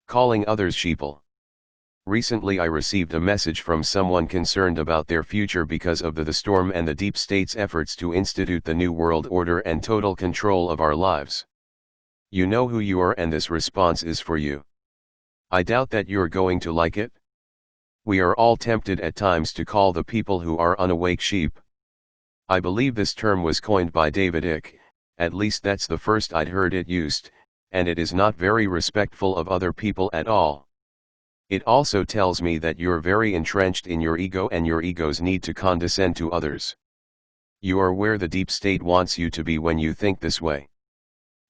Calling others sheeple. Recently I received a message from someone concerned about their future because of the storm and the deep state's efforts to institute the new world order and total control of our lives. You know who you are, and this response is for you. I doubt that you're going to like it. We are all tempted at times to call the people who are unawake sheep. I believe this term was coined by David Icke, at least that's the first I'd heard it used, and it is not very respectful of other people at all. It also tells me that you're very entrenched in your ego, and your ego's need to condescend to others. You are where the deep state wants you to be when you think this way.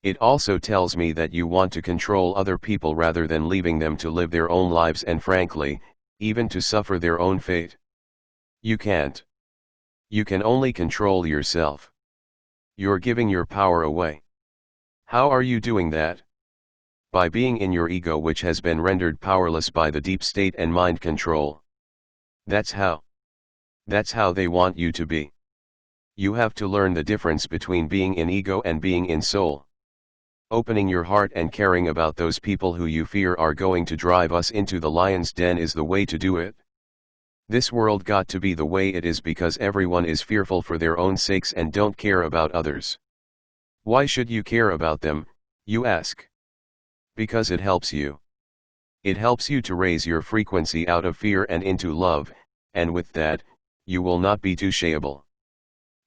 It also tells me that you want to control other people rather than leaving them to live their own lives, and frankly, even to suffer their own fate. You can't. You can only control yourself. You're giving your power away. How are you doing that? By being in your ego, which has been rendered powerless by the deep state and mind control. That's how. That's how they want you to be. You have to learn the difference between being in ego and being in soul. Opening your heart and caring about those people who you fear are going to drive us into the lion's den is the way to do it. This world got to be the way it is because everyone is fearful for their own sakes and don't care about others. Why should you care about them, you ask? Because it helps you. It helps you to raise your frequency out of fear and into love, and with that, you will not be touchable.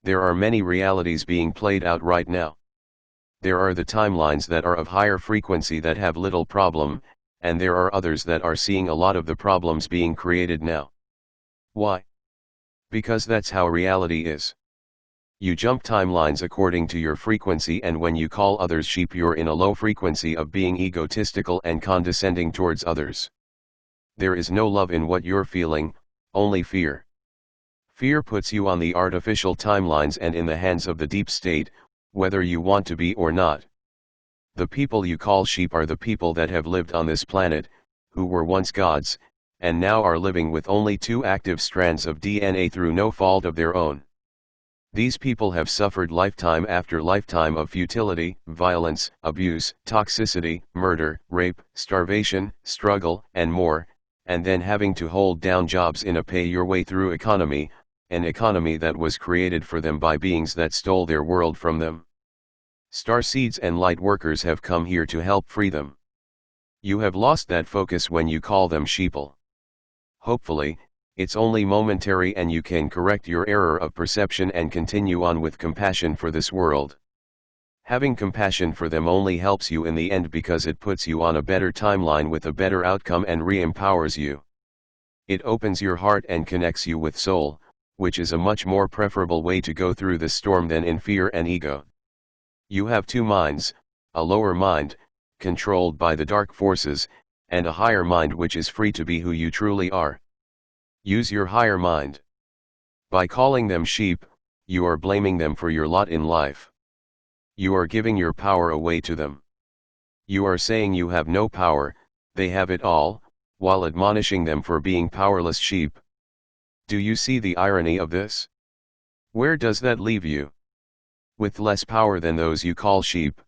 There are many realities being played out right now. There are the timelines that are of higher frequency that have little problem, and there are others that are seeing a lot of the problems being created now. Why? Because that's how reality is. You jump timelines according to your frequency, and when you call others sheep, you're in a low frequency of being egotistical and condescending towards others. There is no love in what you're feeling, only fear. Fear puts you on the artificial timelines and in the hands of the deep state, whether you want to be or not. The people you call sheep are the people that have lived on this planet, who were once gods, and now are living with only 2 active strands of DNA through no fault of their own. These people have suffered lifetime after lifetime of futility, violence, abuse, toxicity, murder, rape, starvation, struggle, and more, and then having to hold down jobs in a pay-your-way-through economy, an economy that was created for them by beings that stole their world from them. Starseeds and light workers have come here to help free them. You have lost that focus when you call them sheeple. Hopefully, it's only momentary and you can correct your error of perception and continue on with compassion for this world. Having compassion for them only helps you in the end because it puts you on a better timeline with a better outcome and re-empowers you. It opens your heart and connects you with soul, which is a much more preferable way to go through this storm than in fear and ego. You have 2 minds, a lower mind, controlled by the dark forces, and a higher mind which is free to be who you truly are. Use your higher mind. By calling them sheep, you are blaming them for your lot in life. You are giving your power away to them. You are saying you have no power, they have it all, while admonishing them for being powerless sheep. Do you see the irony of this? Where does that leave you? With less power than those you call sheep.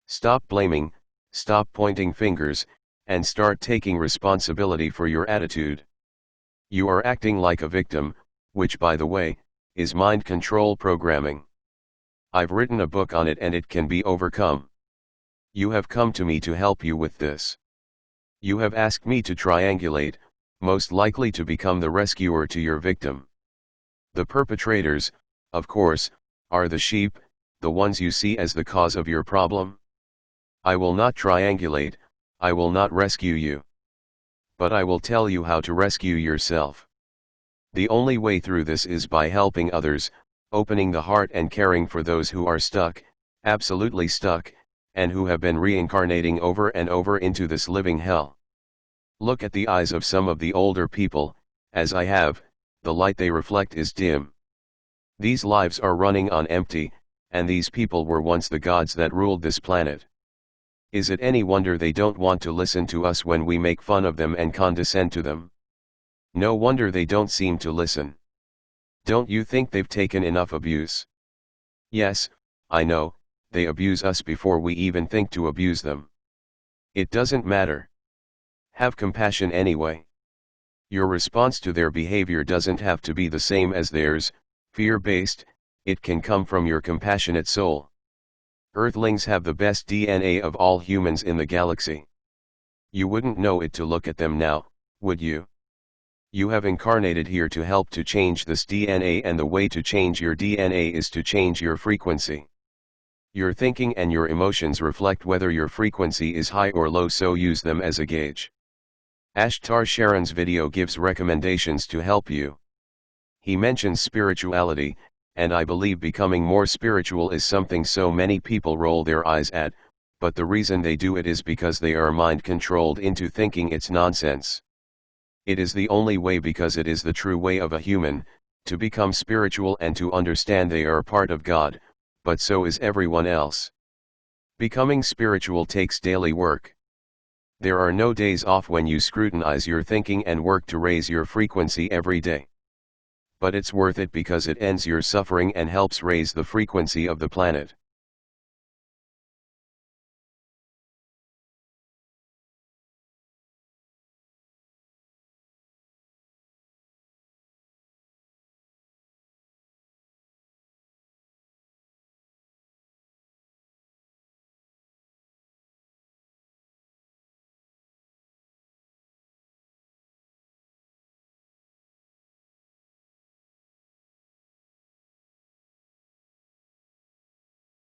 Stop blaming, stop pointing fingers, and start taking responsibility for your attitude. You are acting like a victim, which by the way, is mind control programming. I've written a book on it and it can be overcome. You have come to me to help you with this. You have asked me to triangulate, most likely to become the rescuer to your victim. The perpetrators, of course, are the sheep, the ones you see as the cause of your problem. I will not triangulate, I will not rescue you. But I will tell you how to rescue yourself. The only way through this is by helping others, opening the heart and caring for those who are stuck, absolutely stuck, and who have been reincarnating over and over into this living hell. Look at the eyes of some of the older people, as I have, the light they reflect is dim. These lives are running on empty, and these people were once the gods that ruled this planet. Is it any wonder they don't want to listen to us when we make fun of them and condescend to them? No wonder they don't seem to listen. Don't you think they've taken enough abuse? Yes, I know, they abuse us before we even think to abuse them. It doesn't matter. Have compassion anyway. Your response to their behavior doesn't have to be the same as theirs, fear-based, it can come from your compassionate soul. Earthlings have the best DNA of all humans in the galaxy. You wouldn't know it to look at them now, would you? You have incarnated here to help to change this DNA, and the way to change your DNA is to change your frequency. Your thinking and your emotions reflect whether your frequency is high or low, so use them as a gauge. Ashtar Sheran's video gives recommendations to help you. He mentions spirituality, and I believe becoming more spiritual is something so many people roll their eyes at, but the reason they do it is because they are mind controlled into thinking it's nonsense. It is the only way, because it is the true way of a human, to become spiritual and to understand they are part of God, but so is everyone else. Becoming spiritual takes daily work. There are no days off when you scrutinize your thinking and work to raise your frequency every day. But it's worth it because it ends your suffering and helps raise the frequency of the planet.